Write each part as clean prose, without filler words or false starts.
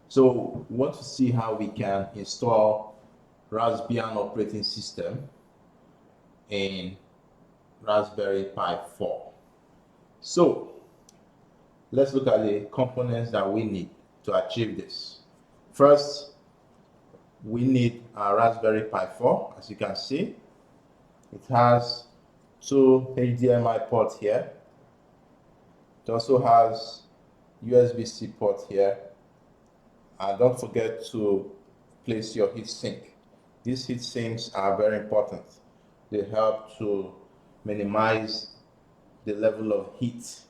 So we want to see how we can install Raspbian operating system in Raspberry Pi 4. So let's look at the components that we need to achieve this. First, we need a Raspberry Pi 4. As you can see, it has two HDMI ports here. It also has USB-C port here. And don't forget to place your heatsink. These heat sinks are very important. They help to minimize the level of heat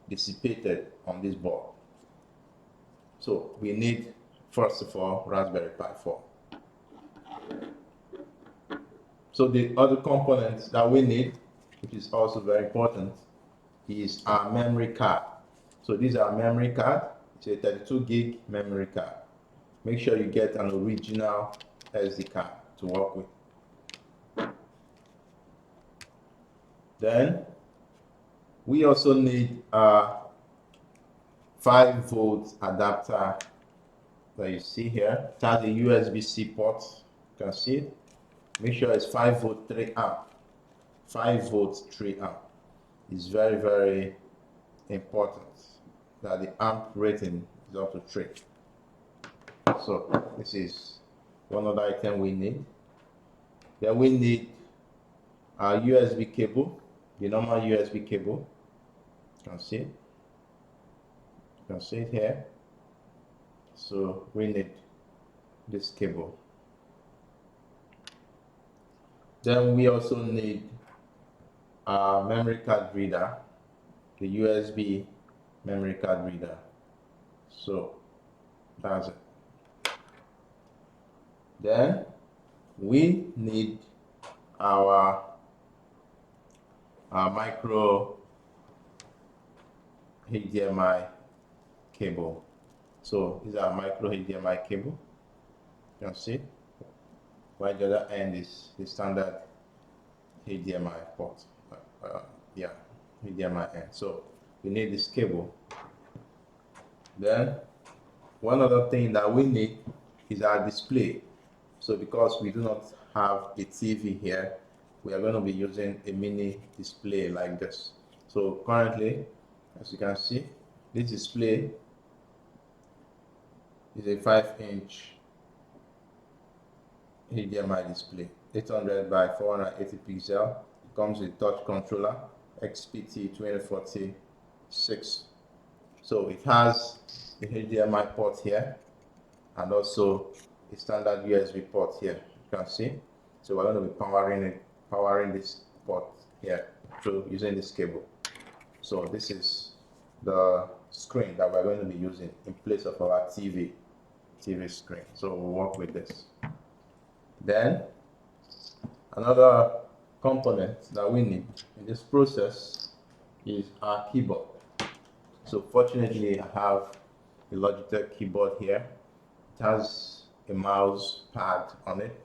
dissipated on this board. So we need, first of all, Raspberry Pi 4. So the other components that we need, which is also very important, is our memory card. So these are memory card. It's a 32 gig memory card. Make sure you get an original SD card to work with. Then we also need a 5-volt adapter that you see here. It has a USB-C port. You can see it. Make sure it's 5 volt 3 amp. 5 volts 3 amp. It's very, very important that the amp rating is up to 3. So this is one other item we need. Then we need a USB cable, the normal USB cable. You can see it. You can see it here. So we need this cable. Then we also need a memory card reader, the USB memory card reader. So that's it. Then we need our micro HDMI cable. So these are micro HDMI cable. You can see, while the other end is the standard HDMI port. HDMI end. So we need this cable. Then one other thing that we need is our display. So because we do not have a TV here, we are going to be using a mini display like this. So currently, as you can see, this display is a 5-inch HDMI display, 800 by 480 pixel. It comes with touch controller, XPT2046. So it has the HDMI port here and also a standard USB port here. You can see. So we're going to be powering this port here through using this cable. So this is the screen that we're going to be using in place of our TV screen. So we'll work with this. Then another component that we need in this process is our keyboard. So fortunately, I have a Logitech keyboard here. It has a mouse pad on it.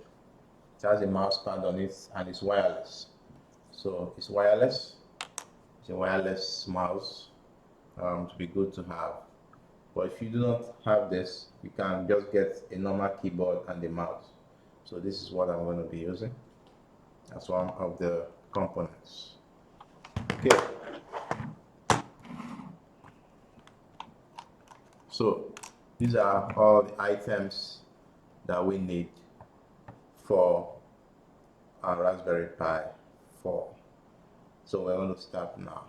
It has a mouse pad on it and it's wireless. So it's wireless. It's a wireless mouse to be good to have. But if you do not have this, you can just get a normal keyboard and a mouse. So this is what I'm going to be using as one of the components. Okay. So these are all the items that we need for our Raspberry Pi 4. So we're going to start now.